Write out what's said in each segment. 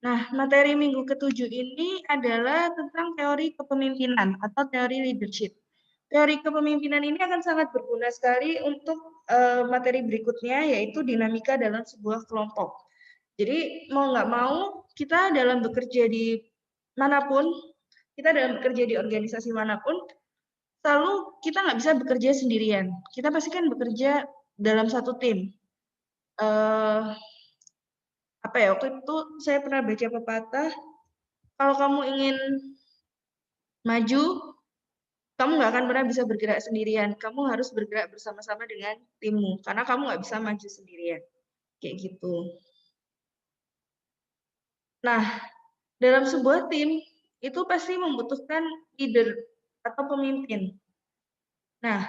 Nah, materi minggu ke-7 ini adalah tentang teori kepemimpinan atau teori leadership. Teori kepemimpinan ini akan sangat berguna sekali untuk materi berikutnya, yaitu dinamika dalam sebuah kelompok. Jadi mau nggak mau, kita dalam bekerja di manapun, kita dalam bekerja di organisasi manapun, selalu kita nggak bisa bekerja sendirian. Kita pasti kan bekerja dalam satu tim. Apa ya, waktu itu saya pernah baca pepatah, kalau kamu ingin maju, kamu nggak akan pernah bisa bergerak sendirian. Kamu harus bergerak bersama-sama dengan timmu, karena kamu nggak bisa maju sendirian. Kayak gitu. Nah, dalam sebuah tim, itu pasti membutuhkan leader atau pemimpin. Nah,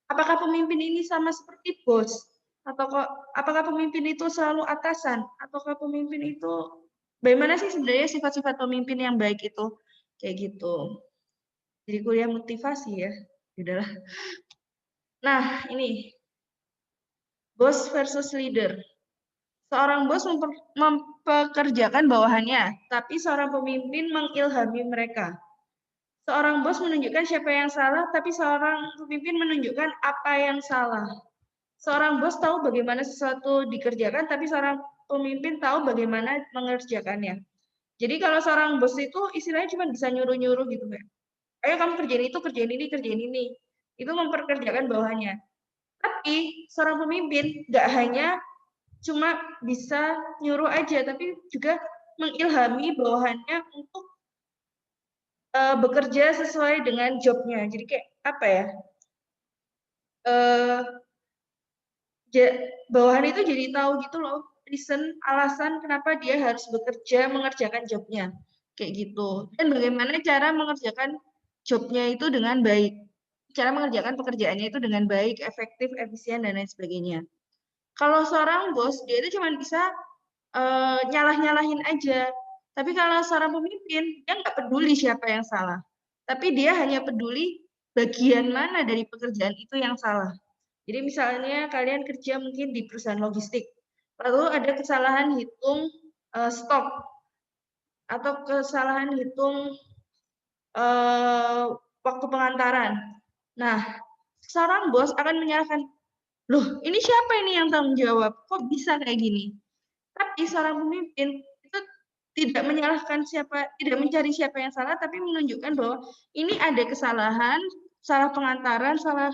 apakah pemimpin ini sama seperti bos? Atau apakah pemimpin itu selalu atasan? Ataukah pemimpin itu, bagaimana sih sebenarnya sifat-sifat pemimpin yang baik itu? Kayak gitu. Jadi kuliah motivasi ya. Udahlah. Nah, ini bos versus leader. Seorang bos mempekerjakan bawahannya, tapi seorang pemimpin mengilhami mereka. Seorang bos menunjukkan siapa yang salah, tapi seorang pemimpin menunjukkan apa yang salah. Seorang bos tahu bagaimana sesuatu dikerjakan, tapi seorang pemimpin tahu bagaimana mengerjakannya. Jadi kalau seorang bos itu istilahnya cuma bisa nyuruh-nyuruh gitu, Mbak. Ayo kamu kerjain itu, kerjain ini, kerjain ini. Itu memperkerjakan bawahannya. Tapi seorang pemimpin nggak hanya cuma bisa nyuruh aja, tapi juga mengilhami bawahannya untuk bekerja sesuai dengan jobnya. Jadi kayak apa ya? Uh, bawahan itu jadi tahu gitu loh, reason, alasan kenapa dia harus bekerja mengerjakan jobnya. Kayak gitu. Dan bagaimana cara mengerjakan jobnya itu dengan baik. Cara mengerjakan pekerjaannya itu dengan baik, efektif, efisien, dan lain sebagainya. Kalau seorang bos, dia itu cuma bisa nyalah-nyalahin aja. Tapi kalau seorang pemimpin, dia nggak peduli siapa yang salah. Tapi dia hanya peduli bagian mana dari pekerjaan itu yang salah. Jadi misalnya kalian kerja mungkin di perusahaan logistik, lalu ada kesalahan hitung stok atau kesalahan hitung waktu pengantaran. Nah, seorang bos akan menyalahkan, loh ini siapa ini yang tanggung jawab? Kok bisa kayak gini? Tapi seorang pemimpin itu tidak menyalahkan siapa, tidak mencari siapa yang salah, tapi menunjukkan bahwa ini ada kesalahan, salah pengantaran, salah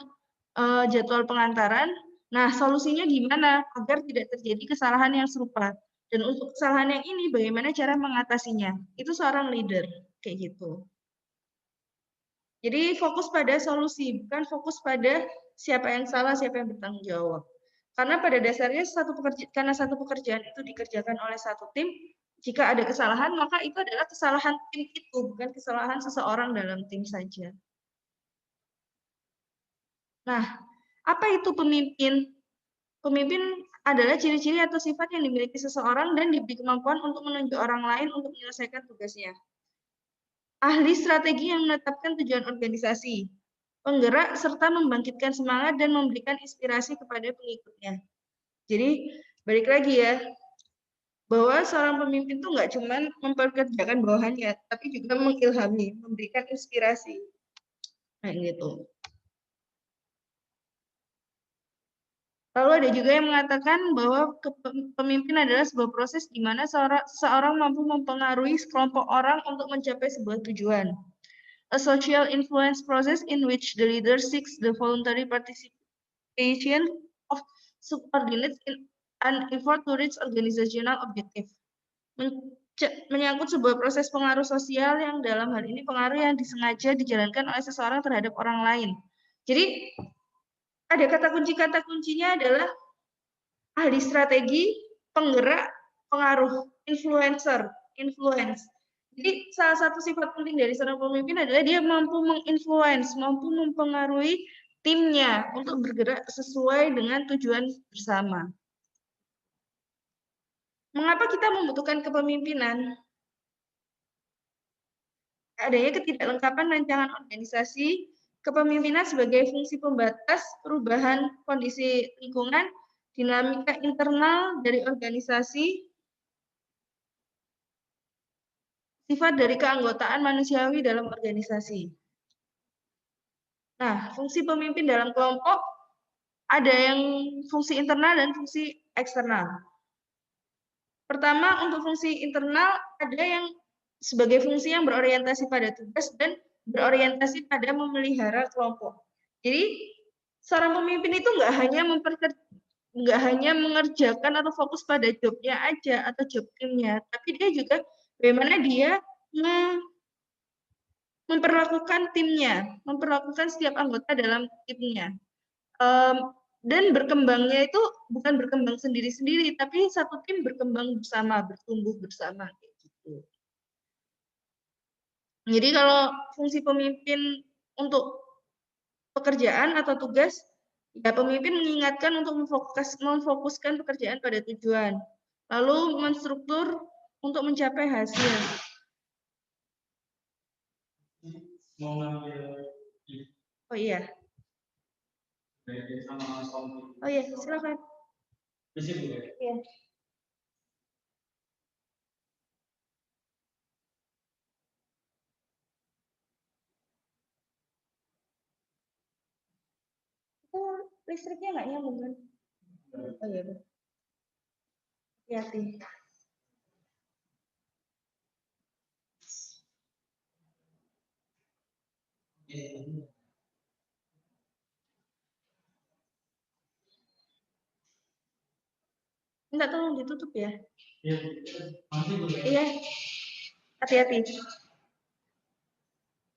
jadwal pengantaran. Nah, solusinya gimana agar tidak terjadi kesalahan yang serupa? Dan untuk kesalahan yang ini, bagaimana cara mengatasinya? Itu seorang leader, kayak gitu. Jadi fokus pada solusi, bukan fokus pada siapa yang salah, siapa yang bertanggung jawab. Karena pada dasarnya karena satu pekerjaan itu dikerjakan oleh satu tim, jika ada kesalahan, maka itu adalah kesalahan tim itu, bukan kesalahan seseorang dalam tim saja. Nah, apa itu pemimpin? Pemimpin adalah ciri-ciri atau sifat yang dimiliki seseorang dan diberi kemampuan untuk menunjuk orang lain untuk menyelesaikan tugasnya. Ahli strategi yang menetapkan tujuan organisasi, penggerak serta membangkitkan semangat dan memberikan inspirasi kepada pengikutnya. Jadi balik lagi ya, bahwa seorang pemimpin itu nggak cuma memperkerjakan bawahannya, tapi juga mengilhami, memberikan inspirasi. Nah, gitu. Lalu ada juga yang mengatakan bahwa pemimpin adalah sebuah proses di mana seorang mampu mempengaruhi sekelompok orang untuk mencapai sebuah tujuan. A social influence process in which the leader seeks the voluntary participation of subordinates in an effort to reach organizational objective. Menyangkut sebuah proses pengaruh sosial yang dalam hal ini pengaruh yang disengaja dijalankan oleh seseorang terhadap orang lain. Jadi ada kata kuncinya adalah ahli strategi, penggerak, pengaruh, influencer, influence. Jadi salah satu sifat penting dari seorang pemimpin adalah dia mampu menginfluence, mampu mempengaruhi timnya untuk bergerak sesuai dengan tujuan bersama. Mengapa kita membutuhkan kepemimpinan? Adanya ketidaklengkapan rancangan organisasi, kepemimpinan sebagai fungsi pembatas perubahan kondisi lingkungan, dinamika internal dari organisasi, Sifat dari keanggotaan manusiawi dalam organisasi. Nah, fungsi pemimpin dalam kelompok ada yang fungsi internal dan fungsi eksternal. Pertama, untuk fungsi internal ada yang sebagai fungsi yang berorientasi pada tugas dan berorientasi pada memelihara kelompok. Jadi, seorang pemimpin itu nggak hanya mengerjakan atau fokus pada jobnya aja atau job timnya, tapi dia juga bagaimana dia memperlakukan timnya, memperlakukan setiap anggota dalam timnya. Dan berkembangnya itu bukan berkembang sendiri-sendiri, tapi satu tim berkembang bersama, bertumbuh bersama. Gitu. Jadi kalau fungsi pemimpin untuk pekerjaan atau tugas, ya pemimpin mengingatkan untuk memfokuskan pekerjaan pada tujuan, lalu menstruktur untuk mencapai hasil. Oh iya. Oh iya, silakan. Iya. Itu listriknya nggak nyambung kan? Oh iya. Hati-hati. Minta tolong ditutup ya. Iya. Hati-hati.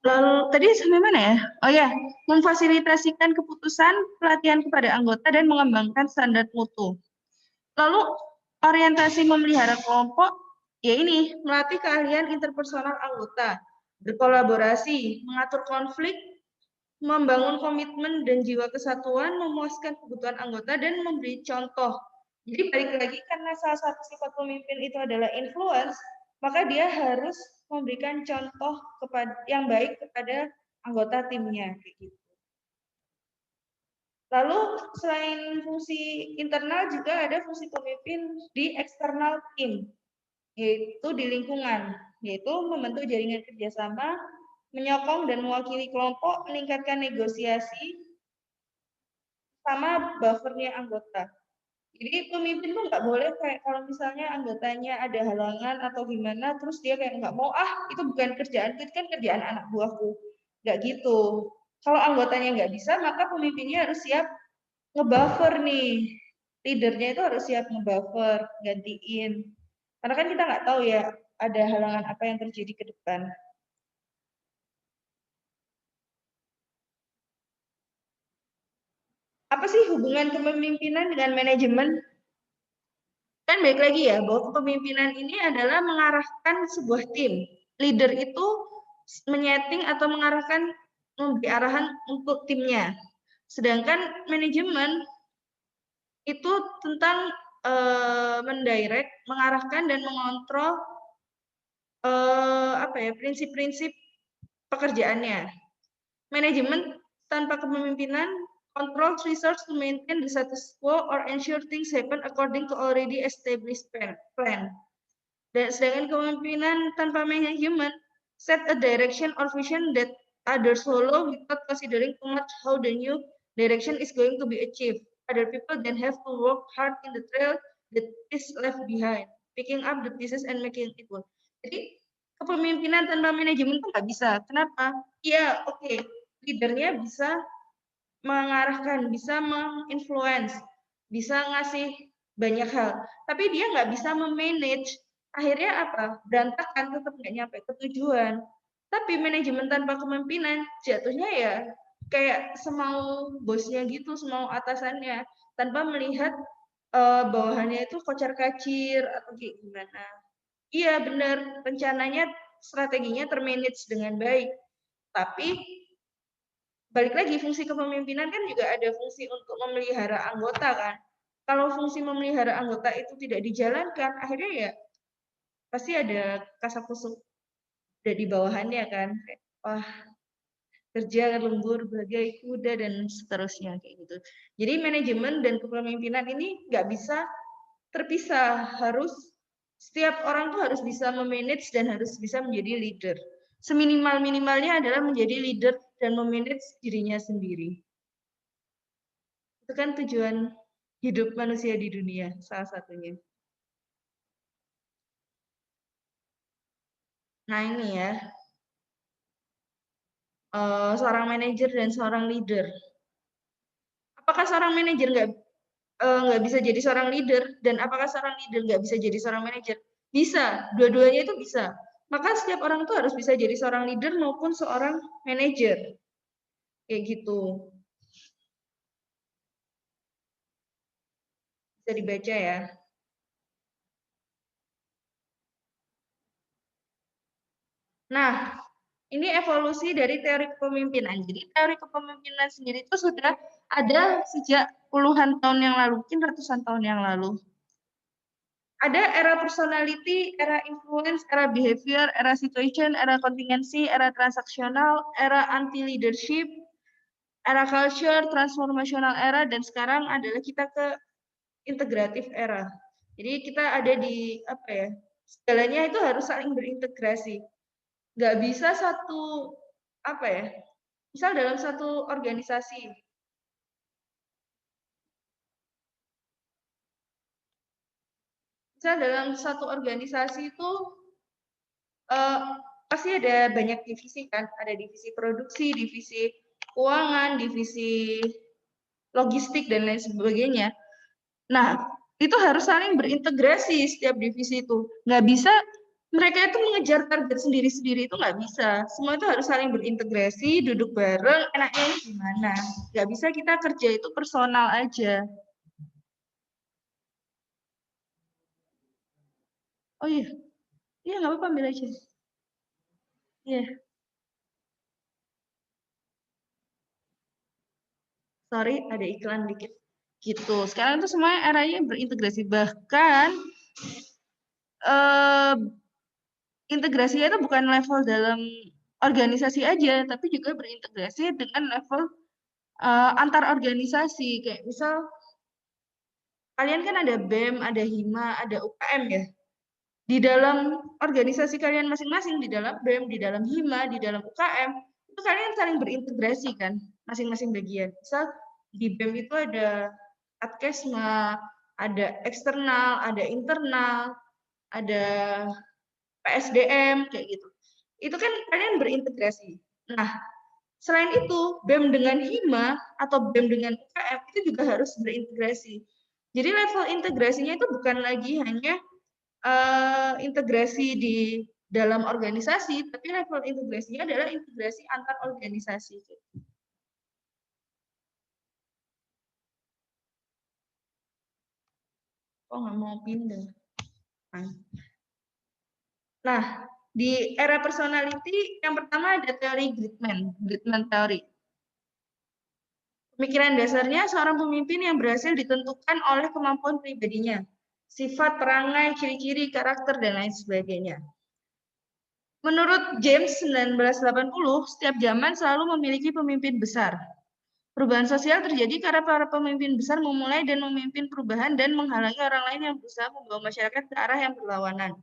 Lalu tadi sampai mana ya? Oh ya, memfasilitasikan keputusan, pelatihan kepada anggota dan mengembangkan standar mutu. Lalu orientasi memelihara kelompok, ya ini melatih keahlian interpersonal anggota, berkolaborasi, mengatur konflik, membangun komitmen dan jiwa kesatuan, memuaskan kebutuhan anggota dan memberi contoh. Jadi balik lagi karena salah satu sifat pemimpin itu adalah influence, maka dia harus memberikan contoh yang baik kepada anggota timnya. Gitu. Lalu selain fungsi internal juga ada fungsi pemimpin di eksternal tim, yaitu di lingkungan, yaitu membentuk jaringan kerjasama, menyokong dan mewakili kelompok, meningkatkan negosiasi, sama buffernya anggota. Jadi pemimpin tuh nggak boleh kayak kalau misalnya anggotanya ada halangan atau gimana, terus dia kayak nggak mau, itu bukan kerjaan, itu kan kerjaan anak buahku. Nggak gitu. Kalau anggotanya nggak bisa, maka pemimpinnya harus siap ngebuffer nih. Leadernya itu harus siap ngebuffer, gantiin. Karena kan kita nggak tahu ya, ada halangan apa yang terjadi ke depan. Apa sih hubungan kepemimpinan dengan manajemen? Kan baik lagi ya, bahwa kepemimpinan ini adalah mengarahkan sebuah tim. Leader itu menyeting atau mengarahkan, memberi arahan untuk timnya. Sedangkan manajemen itu tentang mendirect, mengarahkan dan mengontrol prinsip-prinsip pekerjaannya. Manajemen tanpa kepemimpinan controls resource to maintain the status quo or ensure things happen according to already established plan. Dan sedangkan kepemimpinan tanpa manajemen set a direction or vision that others follow without considering too much how the new direction is going to be achieved. Other people then have to work hard in the trail that is left behind, picking up the pieces and making it work. Jadi kepemimpinan tanpa manajemen itu nggak bisa. Kenapa? Ya, oke. Leadernya bisa mengarahkan, bisa menginfluence, bisa ngasih banyak hal. Tapi dia nggak bisa memanage. Akhirnya apa? Berantakan, tetap nggak nyampe ke tujuan. Tapi manajemen tanpa kepemimpinan jatuhnya ya kayak semau bosnya gitu, semau atasannya, tanpa melihat bawahannya itu kocar-kacir atau kayak gimana. Iya benar, rencananya strateginya termanage dengan baik. Tapi balik lagi fungsi kepemimpinan kan juga ada fungsi untuk memelihara anggota kan. Kalau fungsi memelihara anggota itu tidak dijalankan, akhirnya ya pasti ada kasak-kusuk dari bawahannya kan. Wah, kerja lembur bagai kuda dan seterusnya kayak gitu. Jadi manajemen dan kepemimpinan ini nggak bisa terpisah, harus Setiap orang tuh harus bisa memanage dan harus bisa menjadi leader. Seminimal-minimalnya adalah menjadi leader dan memanage dirinya sendiri. Itu kan tujuan hidup manusia di dunia, salah satunya. Nah ini ya, seorang manajer dan seorang leader. Apakah seorang manajer nggak bisa jadi seorang leader, dan apakah seorang leader nggak bisa jadi seorang manajer? Bisa, dua-duanya itu bisa. Maka setiap orang tuh harus bisa jadi seorang leader maupun seorang manajer. Kayak gitu. Bisa dibaca ya. Nah, ini evolusi dari teori kepemimpinan. Jadi teori kepemimpinan sendiri itu sudah ada sejak puluhan tahun yang lalu, mungkin ratusan tahun yang lalu. Ada era personality, era influence, era behavior, era situation, era contingency, era transaksional, era anti-leadership, era culture, transformational era, dan sekarang adalah kita ke integratif era. Jadi kita ada di, apa ya, segalanya itu harus saling berintegrasi. Nggak bisa satu, apa ya, misal dalam satu organisasi, itu pasti ada banyak divisi kan, ada divisi produksi, divisi keuangan, divisi logistik dan lain sebagainya. Nah, itu harus saling berintegrasi setiap divisi itu. Nggak bisa mereka itu mengejar target sendiri-sendiri, itu nggak bisa. Semua itu harus saling berintegrasi, duduk bareng, enaknya ini gimana. Nggak bisa kita kerja itu personal aja. Oh iya, iya nggak apa-apa, ambil aja. Iya, sorry ada iklan dikit. Gitu. Sekarang itu semuanya eranya berintegrasi. Bahkan eh, integrasinya itu bukan level dalam organisasi aja, tapi juga berintegrasi dengan level antar organisasi. Kayak misal kalian kan ada BEM, ada HIMA, ada UKM ya. Di dalam organisasi kalian masing-masing, di dalam BEM, di dalam HIMA, di dalam UKM, itu kalian saling berintegrasi kan, masing-masing bagian. Misal di BEM itu ada Adkesma, ada eksternal, ada internal, ada PSDM, kayak gitu. Itu kan kalian berintegrasi. Nah, selain itu, BEM dengan HIMA atau BEM dengan UKM itu juga harus berintegrasi. Jadi level integrasinya itu bukan lagi hanya integrasi di dalam organisasi, tapi level integrasinya adalah integrasi antar organisasi. Oh, nggak mau pindah. Nah, di era personality yang pertama ada teori Gridman teori. Pemikiran dasarnya seorang pemimpin yang berhasil ditentukan oleh kemampuan pribadinya, sifat, perangai, ciri-ciri, karakter, dan lain sebagainya. Menurut James 1980, setiap zaman selalu memiliki pemimpin besar. Perubahan sosial terjadi karena para pemimpin besar memulai dan memimpin perubahan dan menghalangi orang lain yang berusaha membawa masyarakat ke arah yang berlawanan.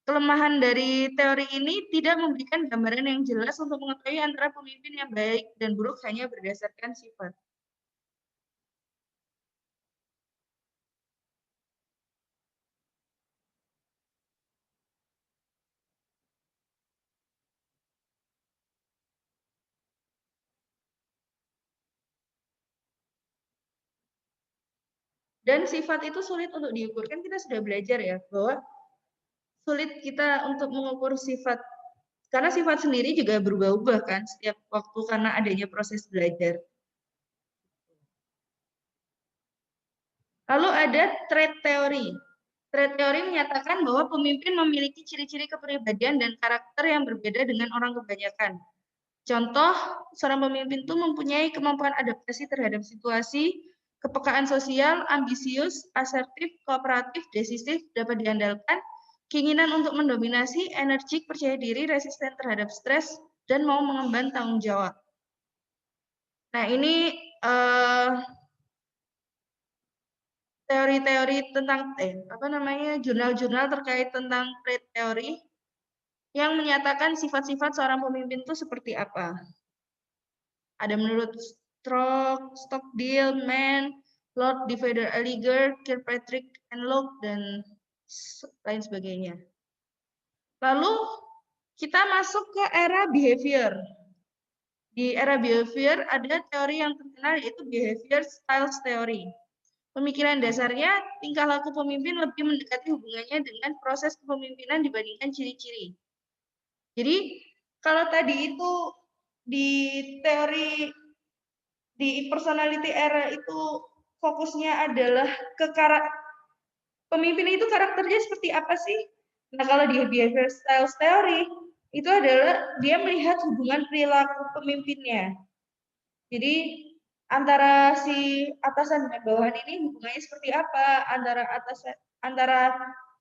Kelemahan dari teori ini tidak memberikan gambaran yang jelas untuk mengetahui antara pemimpin yang baik dan buruk hanya berdasarkan sifat. Dan sifat itu sulit untuk diukur. Kan kita sudah belajar ya, bahwa sulit kita untuk mengukur sifat. Karena sifat sendiri juga berubah-ubah kan setiap waktu karena adanya proses belajar. Lalu ada trait teori. Trait teori menyatakan bahwa pemimpin memiliki ciri-ciri kepribadian dan karakter yang berbeda dengan orang kebanyakan. Contoh, seorang pemimpin itu mempunyai kemampuan adaptasi terhadap situasi, kepekaan sosial, ambisius, asertif, kooperatif, decisif, dapat diandalkan, keinginan untuk mendominasi, energik, percaya diri, resisten terhadap stres, dan mau mengemban tanggung jawab. Nah, ini teori-teori tentang jurnal-jurnal terkait tentang trade theory yang menyatakan sifat-sifat seorang pemimpin itu seperti apa. Ada menurut Stockdale, Mann, Lord Divider Alliger, Kirkpatrick, and Locke, dan lain sebagainya. Lalu kita masuk ke era behavior. Di era behavior ada teori yang terkenal yaitu behavior styles theory. Pemikiran dasarnya, tingkah laku pemimpin lebih mendekati hubungannya dengan proses kepemimpinan dibandingkan ciri-ciri. Jadi, kalau tadi itu di teori di personality era itu fokusnya adalah ke pemimpin itu karakternya seperti apa sih? Nah, kalau di behavior styles theory itu adalah dia melihat hubungan perilaku pemimpinnya. Jadi antara si atasan dan bawahan ini hubungannya seperti apa? Antara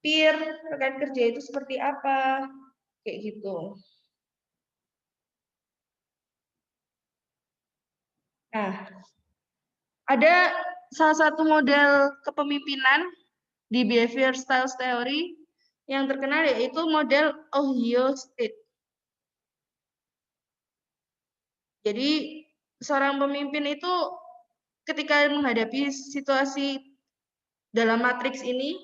peer rekan kerja itu seperti apa? Kayak gitu. Nah, ada salah satu model kepemimpinan di behavior styles theory yang terkenal yaitu model Ohio State. Jadi seorang pemimpin itu ketika menghadapi situasi dalam matriks ini,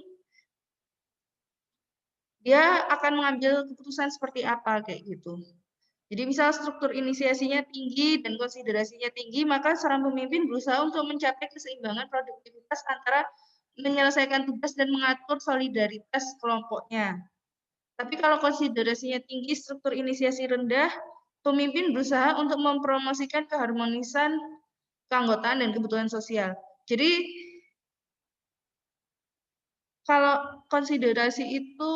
dia akan mengambil keputusan seperti apa kayak gitu. Jadi misal struktur inisiasinya tinggi dan konsiderasinya tinggi, maka seorang pemimpin berusaha untuk mencapai keseimbangan produktivitas antara menyelesaikan tugas dan mengatur solidaritas kelompoknya. Tapi kalau konsiderasinya tinggi, struktur inisiasi rendah, pemimpin berusaha untuk mempromosikan keharmonisan keanggotaan dan kebutuhan sosial. Jadi kalau konsiderasi itu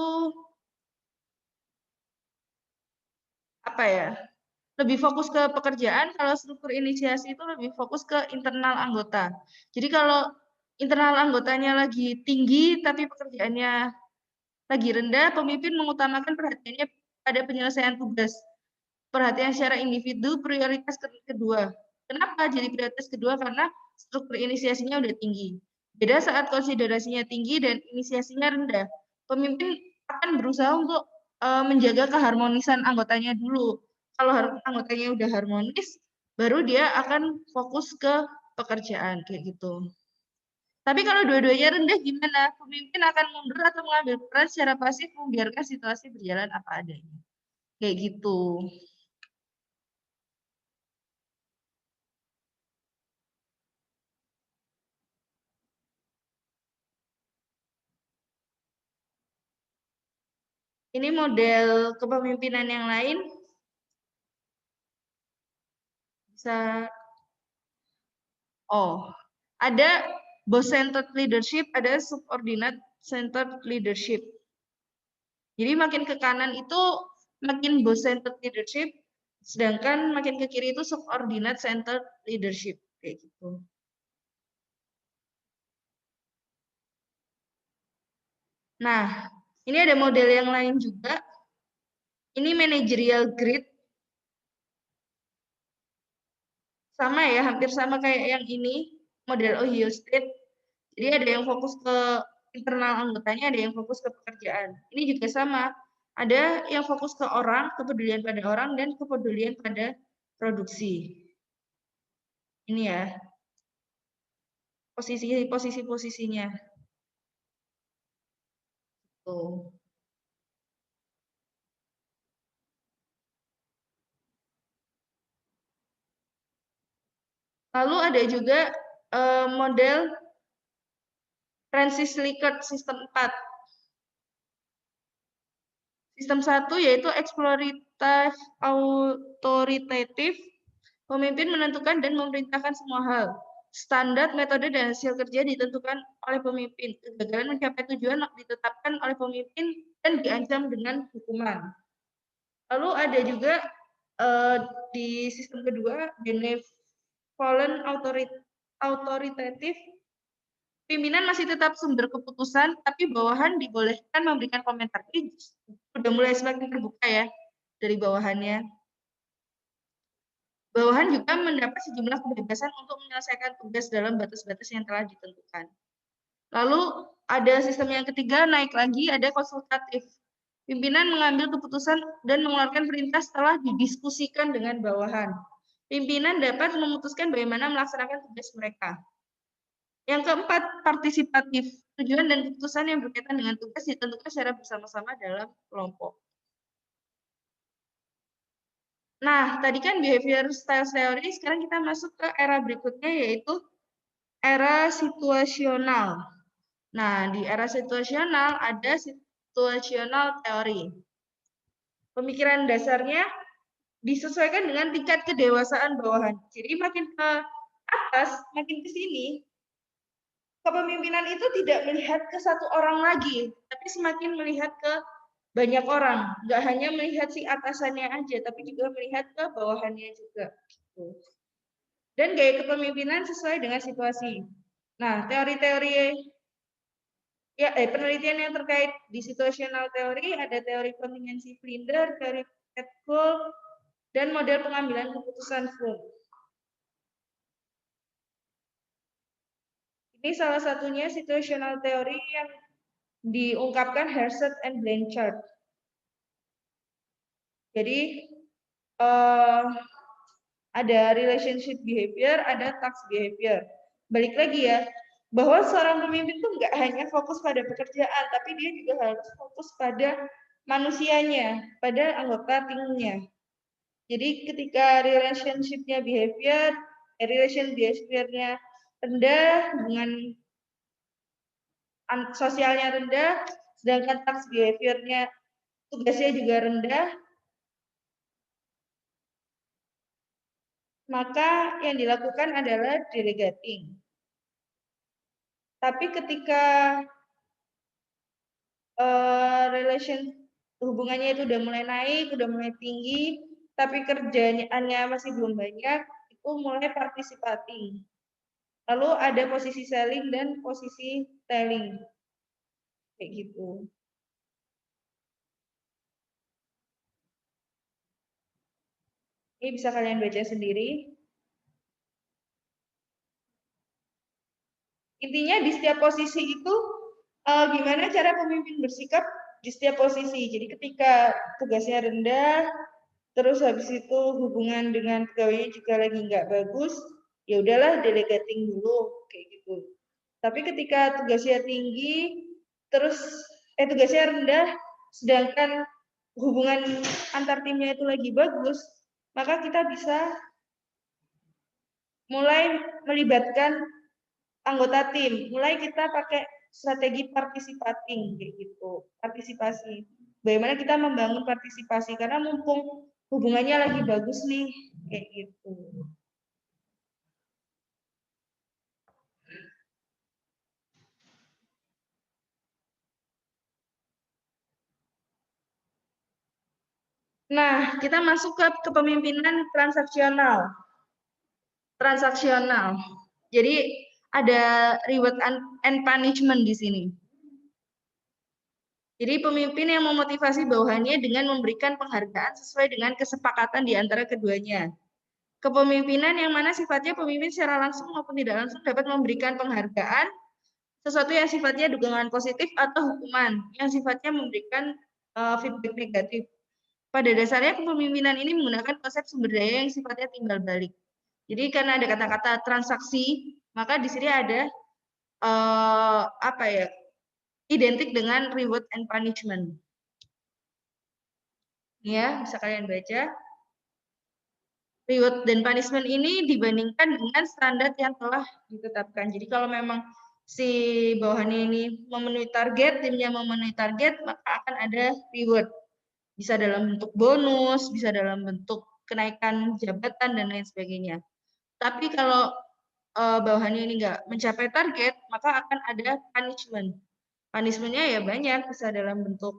apa ya? Lebih fokus ke pekerjaan, kalau struktur inisiasi itu lebih fokus ke internal anggota. Jadi kalau internal anggotanya lagi tinggi tapi pekerjaannya lagi rendah, pemimpin mengutamakan perhatiannya pada penyelesaian tugas. Perhatian secara individu prioritas kedua. Kenapa jadi prioritas kedua? Karena struktur inisiasinya udah tinggi. Beda saat konsiderasinya tinggi dan inisiasinya rendah. Pemimpin akan berusaha untuk menjaga keharmonisan anggotanya dulu. Kalau anggotanya udah harmonis, baru dia akan fokus ke pekerjaan kayak gitu. Tapi kalau dua-duanya rendah gimana? Pemimpin akan mundur atau mengambil peran secara pasif membiarkan situasi berjalan apa adanya. Kayak gitu. Ini model kepemimpinan yang lain. Bisa, ada boss-centered leadership, ada subordinate centered leadership. Jadi makin ke kanan itu makin boss-centered leadership, sedangkan makin ke kiri itu subordinate centered leadership. Kayak gitu. Nah, ini ada model yang lain juga. Ini managerial grid. Sama ya, hampir sama kayak yang ini, model Ohio State. Jadi ada yang fokus ke internal anggotanya, ada yang fokus ke pekerjaan. Ini juga sama. Ada yang fokus ke orang, kepedulian pada orang, dan kepedulian pada produksi. Ini ya, posisi-posisinya. Tuh. Lalu ada juga model Francis Likert sistem 4. Sistem 1 yaitu eksploratif autoritatif. Pemimpin menentukan dan memerintahkan semua hal. Standar, metode, dan hasil kerja ditentukan oleh pemimpin. Kegagalan mencapai tujuan ditetapkan oleh pemimpin dan diancam dengan hukuman. Lalu ada juga di sistem kedua, benevolent autoritatif. Pimpinan masih tetap sumber keputusan, tapi bawahan dibolehkan memberikan komentar. Ini udah mulai semakin terbuka ya dari bawahannya. Bawahan juga mendapat sejumlah kebebasan untuk menyelesaikan tugas dalam batas-batas yang telah ditentukan. Lalu ada sistem yang ketiga, naik lagi, ada konsultatif. Pimpinan mengambil keputusan dan mengeluarkan perintah setelah didiskusikan dengan bawahan. Pimpinan dapat memutuskan bagaimana melaksanakan tugas mereka. Yang keempat, partisipatif. Tujuan dan keputusan yang berkaitan dengan tugas ditentukan secara bersama-sama dalam kelompok. Nah, tadi kan behavior style theory, sekarang kita masuk ke era berikutnya, yaitu era situasional. Nah, di era situasional ada situational teori. Pemikiran dasarnya disesuaikan dengan tingkat kedewasaan bawahan. Jadi makin ke atas, makin ke sini, kepemimpinan itu tidak melihat ke satu orang lagi, tapi semakin melihat ke banyak orang. Nggak hanya melihat si atasannya aja, tapi juga melihat ke bawahannya juga. Dan gaya kepemimpinan sesuai dengan situasi. Nah, teori-teori penelitian yang terkait di situational teori ada teori kontingensi Flinders, teori Petkohl, dan model pengambilan keputusan Froome. Ini salah satunya situational teori yang diungkapkan Herseth and Blanchard. Jadi ada relationship behavior, ada task behavior. Balik lagi ya, bahwa seorang pemimpin itu nggak hanya fokus pada pekerjaan, tapi dia juga harus fokus pada manusianya, pada anggota timnya. Jadi ketika relationship-nya behavior, relation behavior-nya rendah, hubungan sosialnya rendah, sedangkan task behavior-nya tugasnya juga rendah, maka yang dilakukan adalah delegating. Tapi ketika hubungannya itu udah mulai naik, udah mulai tinggi, tapi kerjaannya masih belum banyak, itu mulai participating. Lalu ada posisi selling dan posisi telling. Kayak gitu. Ini bisa kalian baca sendiri. Intinya di setiap posisi itu gimana cara pemimpin bersikap di setiap posisi. Jadi ketika tugasnya rendah, terus habis itu hubungan dengan pegawainya juga lagi nggak bagus, ya udahlah delegating dulu kayak gitu. Tapi ketika tugasnya tinggi, terus tugasnya rendah, sedangkan hubungan antar timnya itu lagi bagus, maka kita bisa mulai melibatkan anggota tim. Mulai kita pakai strategi participating kayak gitu, partisipasi. Bagaimana kita membangun partisipasi karena mumpung hubungannya lagi bagus nih kayak gitu. Nah, kita masuk ke kepemimpinan transaksional. Transaksional. Jadi ada reward and punishment di sini. Jadi pemimpin yang memotivasi bawahannya dengan memberikan penghargaan sesuai dengan kesepakatan di antara keduanya. Kepemimpinan yang mana sifatnya pemimpin secara langsung maupun tidak langsung dapat memberikan penghargaan, sesuatu yang sifatnya dukungan positif atau hukuman, yang sifatnya memberikan feedback negatif. Pada dasarnya kepemimpinan ini menggunakan konsep sumber daya yang sifatnya timbal balik. Jadi karena ada kata-kata transaksi, maka di sini ada identik dengan reward and punishment. Ya, bisa kalian baca. Reward dan punishment ini dibandingkan dengan standar yang telah ditetapkan. Jadi kalau memang si bawahannya ini memenuhi target, timnya memenuhi target, maka akan ada reward. Bisa dalam bentuk bonus, bisa dalam bentuk kenaikan jabatan, dan lain sebagainya. Tapi kalau bawahannya ini nggak mencapai target, maka akan ada punishment. Punishment-nya ya banyak, bisa dalam bentuk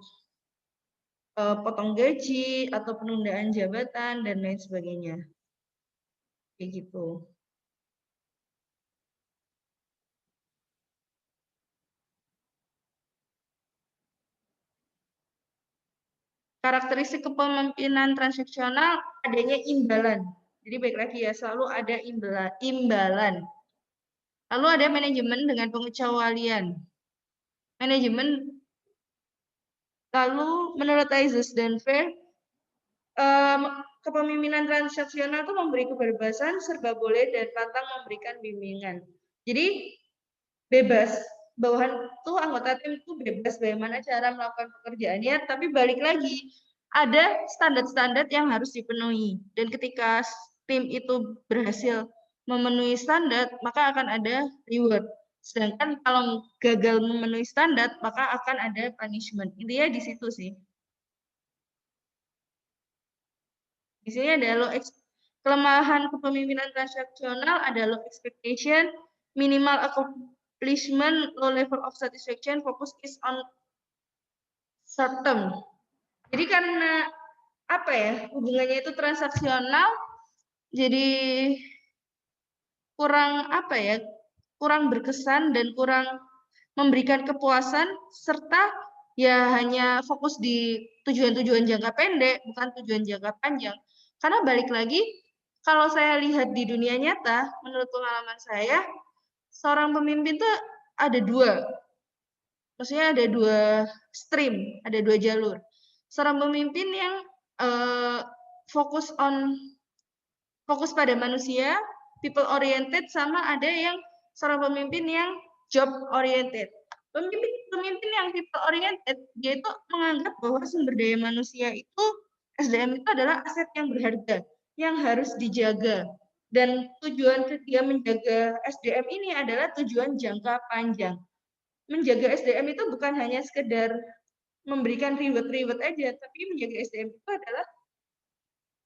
potong gaji, atau penundaan jabatan, dan lain sebagainya. Kayak gitu. Karakteristik kepemimpinan transaksional adanya imbalan. Jadi baik lagi ya, selalu ada imbalan. Lalu ada manajemen dengan pengecualian. Manajemen, lalu menurut Isis dan Fair, kepemimpinan transaksional itu memberi kebebasan, serba boleh, dan pantang memberikan bimbingan. Jadi bebas, bawahan tuh anggota tim itu bebas bagaimana cara melakukan pekerjaannya, tapi balik lagi ada standar-standar yang harus dipenuhi. Dan ketika tim itu berhasil memenuhi standar, maka akan ada reward. Sedangkan kalau gagal memenuhi standar, maka akan ada punishment. Intinya di situ sih. Di sini ada low kelemahan kepemimpinan transaksional, ada low expectation, minimal accomplishment, low level of satisfaction, focus is on short term. Jadi karena apa ya, hubungannya itu transaksional, jadi kurang apa ya, kurang berkesan dan kurang memberikan kepuasan, serta ya hanya fokus di tujuan-tujuan jangka pendek, bukan tujuan jangka panjang. Karena balik lagi, kalau saya lihat di dunia nyata, menurut pengalaman saya, seorang pemimpin tuh ada dua. Maksudnya ada dua stream, ada dua jalur. Seorang pemimpin yang fokus pada manusia, people oriented, sama ada yang seorang pemimpin yang job oriented. Pemimpin yang people oriented, dia itu menganggap bahwa sumber daya manusia itu, SDM itu adalah aset yang berharga, yang harus dijaga. Dan tujuan dia menjaga SDM ini adalah tujuan jangka panjang. Menjaga SDM itu bukan hanya sekedar memberikan reward aja, tapi menjaga SDM itu adalah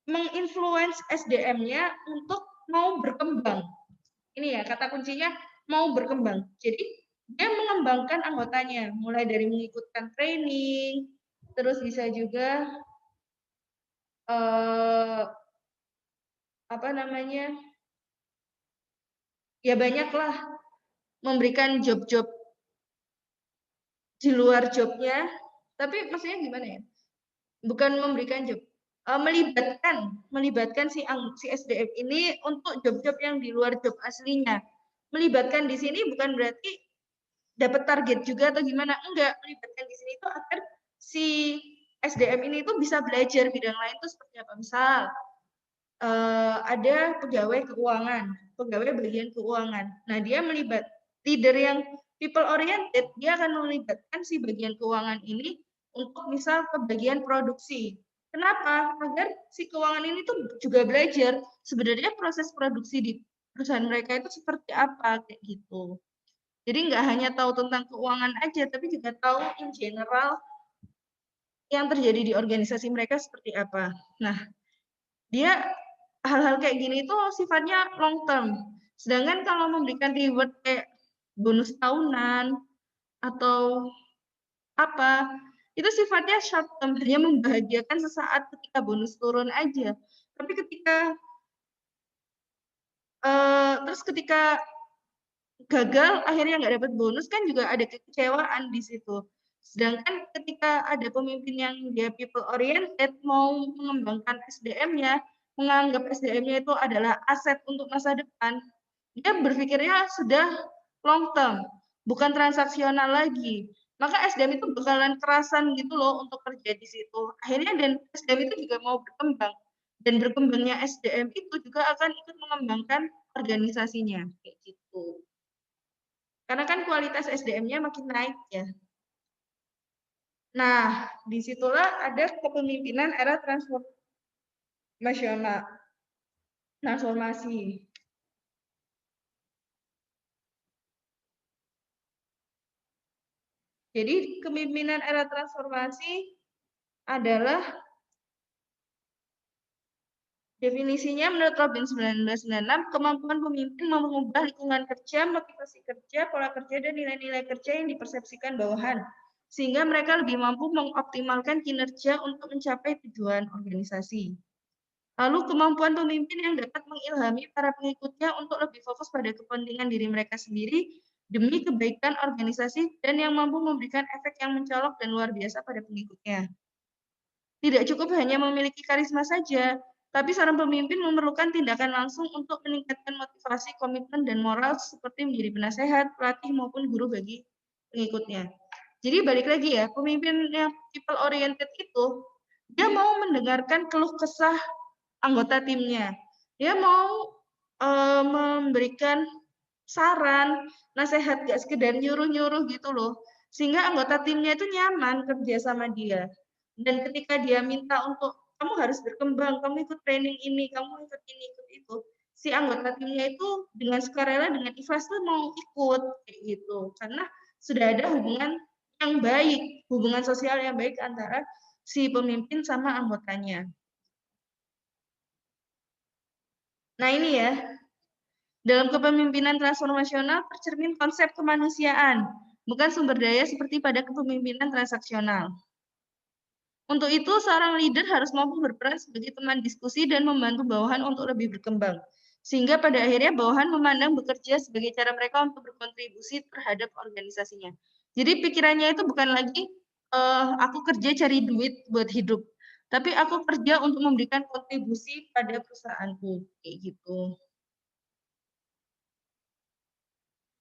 menginfluence SDM-nya untuk mau berkembang. Ini ya, kata kuncinya mau berkembang. Jadi dia mengembangkan anggotanya, mulai dari mengikutkan training, terus bisa juga apa namanya, ya banyaklah memberikan job-job di luar jobnya. Tapi maksudnya gimana ya? Bukan memberikan job, melibatkan si SDM ini untuk job-job yang di luar job aslinya. Melibatkan di sini bukan berarti dapat target juga atau gimana, enggak. Melibatkan di sini itu agar si SDM ini itu bisa belajar bidang lain itu seperti apa. Misal ada pegawai keuangan, pegawai bagian keuangan. Nah, dia leader yang people oriented, dia akan melibatkan si bagian keuangan ini untuk misal ke bagian produksi. Kenapa? Agar si keuangan ini tuh juga belajar sebenarnya proses produksi di perusahaan mereka itu seperti apa, kayak gitu. Jadi nggak hanya tahu tentang keuangan aja, tapi juga tahu in general yang terjadi di organisasi mereka seperti apa. Nah, dia hal-hal kayak gini itu sifatnya long term. Sedangkan kalau memberikan reward kayak bonus tahunan atau apa, itu sifatnya short term, hanya membahagiakan sesaat ketika bonus turun aja. Tapi ketika gagal akhirnya nggak dapat bonus kan juga ada kekecewaan di situ. Sedangkan ketika ada pemimpin yang dia people oriented, mau mengembangkan SDM-nya, menganggap SDM-nya itu adalah aset untuk masa depan, dia berpikirnya sudah long term, bukan transaksional lagi. Maka SDM itu bakalan kerasan gitu loh untuk kerja di situ. Akhirnya dan SDM itu juga mau berkembang. Dan berkembangnya SDM itu juga akan ikut mengembangkan organisasinya. Kayak gitu. Karena kan kualitas SDM-nya makin naik ya. Nah, disitulah ada kepemimpinan era transformasi. Jadi kepemimpinan era transformasi adalah definisinya menurut Robin 1996, kemampuan pemimpin mengubah lingkungan kerja, motivasi kerja, pola kerja, dan nilai-nilai kerja yang dipersepsikan bawahan. Sehingga mereka lebih mampu mengoptimalkan kinerja untuk mencapai tujuan organisasi. Lalu kemampuan pemimpin yang dapat mengilhami para pengikutnya untuk lebih fokus pada kepentingan diri mereka sendiri demi kebaikan organisasi dan yang mampu memberikan efek yang mencolok dan luar biasa pada pengikutnya. Tidak cukup hanya memiliki karisma saja, Tapi seorang pemimpin memerlukan tindakan langsung untuk meningkatkan motivasi, komitmen, dan moral seperti menjadi penasehat, pelatih, maupun guru bagi pengikutnya. Jadi balik lagi ya, pemimpin yang people oriented itu, dia mau mendengarkan keluh kesah anggota timnya. Dia mau memberikan saran, nasihat, gak sekedar nyuruh-nyuruh gitu loh. Sehingga anggota timnya itu nyaman kerja sama dia. Dan ketika dia minta untuk, kamu harus berkembang, kamu ikut training ini, kamu ikut ini, ikut itu. Si anggota timnya itu dengan sukarela, dengan ikhlas tuh mau ikut, kayak gitu. Karena sudah ada hubungan yang baik, hubungan sosial yang baik antara si pemimpin sama anggotanya. Nah ini ya, dalam kepemimpinan transformasional tercermin konsep kemanusiaan, bukan sumber daya seperti pada kepemimpinan transaksional. Untuk itu, seorang leader harus mampu berperan sebagai teman diskusi dan membantu bawahan untuk lebih berkembang. Sehingga pada akhirnya bawahan memandang bekerja sebagai cara mereka untuk berkontribusi terhadap organisasinya. Jadi pikirannya itu bukan lagi, aku kerja cari duit buat hidup, tapi aku kerja untuk memberikan kontribusi pada perusahaanku, kayak gitu.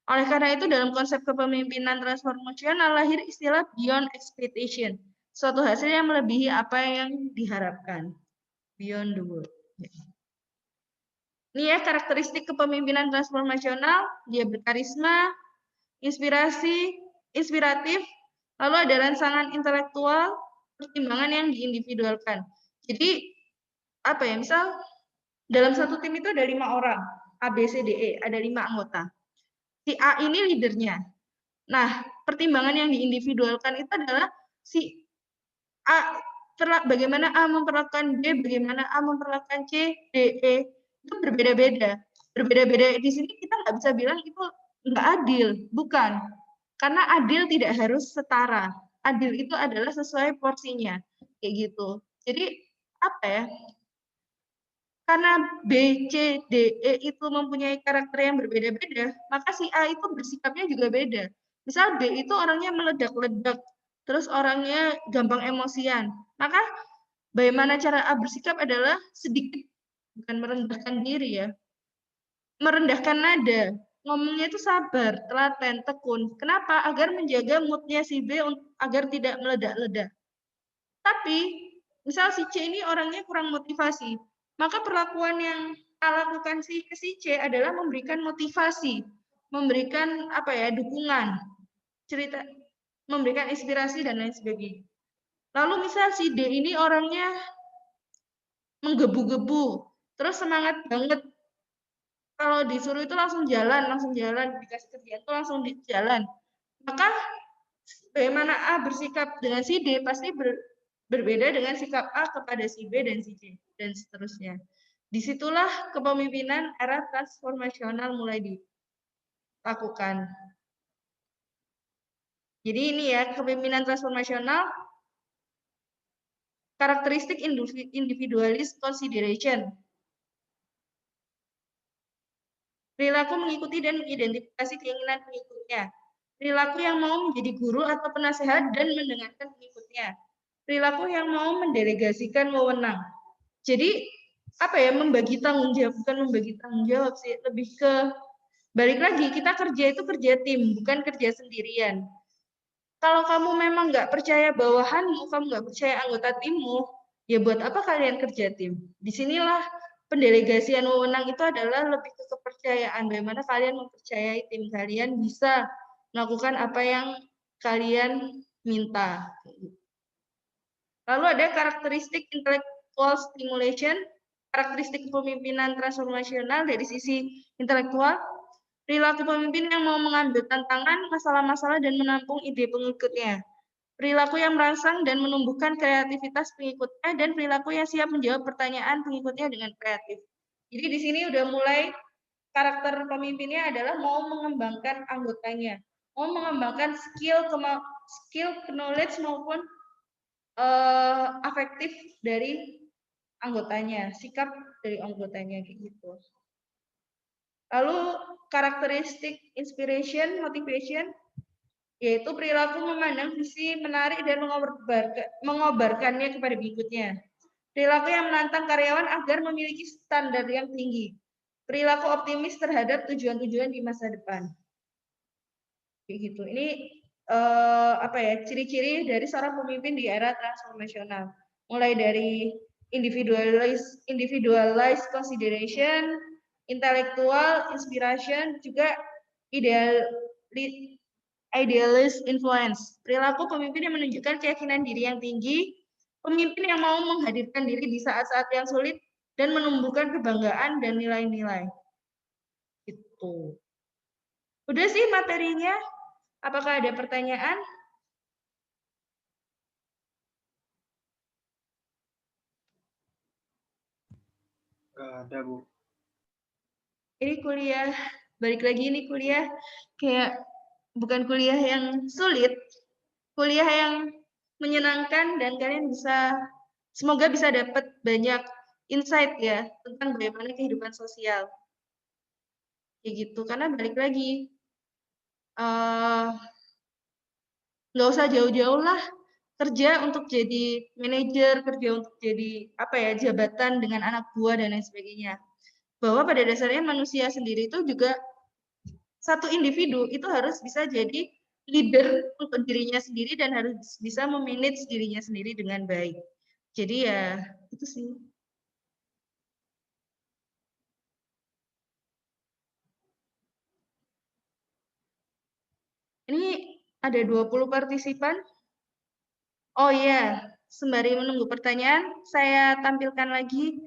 Oleh karena itu, dalam konsep kepemimpinan transformasional lahir istilah beyond expectation, suatu hasil yang melebihi apa yang diharapkan. Beyond the world. Ini ya karakteristik kepemimpinan transformasional, dia berkarisma, inspiratif, lalu ada rangsangan intelektual, pertimbangan yang diindividualkan. Jadi apa ya, misal dalam satu tim itu ada 5 orang, A, B, C, D, E, ada 5 anggota. Si A ini leadernya. Nah, pertimbangan yang diindividualkan itu adalah si A, bagaimana A memperlakukan B, bagaimana A memperlakukan C, D, E, itu berbeda-beda. Berbeda-beda di sini kita nggak bisa bilang itu nggak adil, bukan. Karena adil tidak harus setara. Adil itu adalah sesuai porsinya, kayak gitu. Jadi apa ya? Karena B, C, D, E itu mempunyai karakter yang berbeda-beda, maka si A itu bersikapnya juga beda. Misal B itu orangnya meledak-ledak, terus orangnya gampang emosian. Maka bagaimana cara A bersikap adalah sedikit, bukan merendahkan diri ya, merendahkan nada. Ngomongnya itu sabar, telaten, tekun. Kenapa? Agar menjaga moodnya si B agar tidak meledak-ledak. Tapi, misal si C ini orangnya kurang motivasi, maka perlakuan yang A lakukan ke si C adalah memberikan motivasi, memberikan apa ya, dukungan, cerita, memberikan inspirasi dan lain sebagainya. Lalu misal si D ini orangnya menggebu-gebu, terus semangat banget. Kalau disuruh itu langsung jalan, dikasih kerjaan itu langsung di jalan. Maka bagaimana A bersikap dengan si D pasti berbeda dengan sikap A kepada si B dan si C, dan seterusnya. Disitulah kepemimpinan era transformasional mulai dilakukan. Jadi ini ya, kepemimpinan transformasional, karakteristik individualist consideration. Perilaku mengikuti dan mengidentifikasi keinginan pengikutnya. Perilaku yang mau menjadi guru atau penasehat dan mendengarkan pengikutnya. Perilaku yang mau mendelegasikan wewenang. Jadi apa ya, membagi tanggung jawab, bukan membagi tanggung jawab sih, lebih ke balik lagi, kita kerja itu kerja tim, bukan kerja sendirian. Kalau kamu memang nggak percaya bawahanmu, kamu nggak percaya anggota timmu, ya buat apa kalian kerja tim? Disinilah pendelegasian wewenang itu adalah lebih ke kepercayaan, bagaimana kalian mempercayai tim kalian bisa melakukan apa yang kalian minta. Lalu ada karakteristik intellectual stimulation, karakteristik kepemimpinan transformasional dari sisi intelektual, perilaku pemimpin yang mau mengambil tantangan, masalah-masalah, dan menampung ide pengikutnya. Perilaku yang merangsang dan menumbuhkan kreativitas pengikutnya, dan perilaku yang siap menjawab pertanyaan pengikutnya dengan kreatif. Jadi di sini udah mulai karakter pemimpinnya adalah mau mengembangkan anggotanya, mau mengembangkan skill, knowledge maupun afektif dari anggotanya, sikap dari anggotanya kayak gitu. Lalu karakteristik inspiration, motivation, yaitu perilaku memandang visi menarik dan mengobarkannya kepada berikutnya. Perilaku yang menantang karyawan agar memiliki standar yang tinggi. Perilaku optimis terhadap tujuan-tujuan di masa depan. Kayak gitu. Ini apa ya? Ciri-ciri dari seorang pemimpin di era transformasional. Mulai dari individualized consideration, intellectual inspiration, juga idealist influence. Perilaku pemimpin yang menunjukkan keyakinan diri yang tinggi, pemimpin yang mau menghadirkan diri di saat-saat yang sulit dan menumbuhkan kebanggaan dan nilai-nilai. Gitu. Udah sih materinya. Apakah ada pertanyaan? Nggak ada, Bu. Ini kuliah, balik lagi ini kuliah kayak bukan kuliah yang sulit, kuliah yang menyenangkan dan kalian semoga bisa dapat banyak insight ya tentang bagaimana kehidupan sosial. Kayak gitu, karena balik lagi, nggak usah jauh-jauh lah kerja untuk jadi manajer, kerja untuk jadi apa ya jabatan dengan anak buah dan lain sebagainya. Bahwa pada dasarnya manusia sendiri itu juga satu individu itu harus bisa jadi leader untuk dirinya sendiri dan harus bisa memanage dirinya sendiri dengan baik. Jadi ya itu sih. Ini ada 20 partisipan. Oh iya, sembari menunggu pertanyaan, saya tampilkan lagi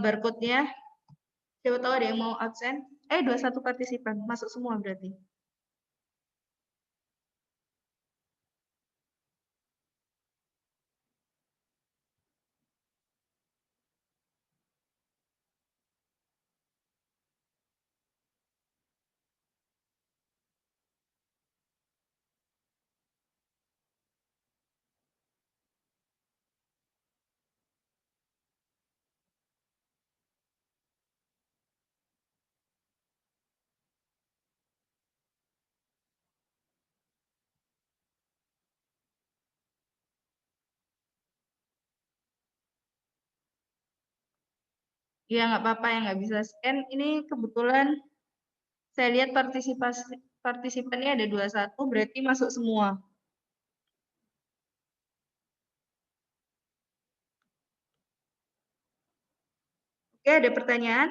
barcode-nya. Siapa tahu ada yang mau absen. 21 partisipan, masuk semua berarti. Ya nggak apa-apa yang nggak bisa scan. Ini kebetulan saya lihat partisipannya ada 21, berarti masuk semua. Oke, ada pertanyaan?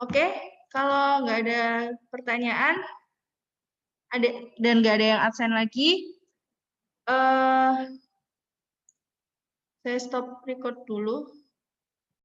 Oke, kalau nggak ada pertanyaan, dan nggak ada yang absen lagi, saya stop record dulu.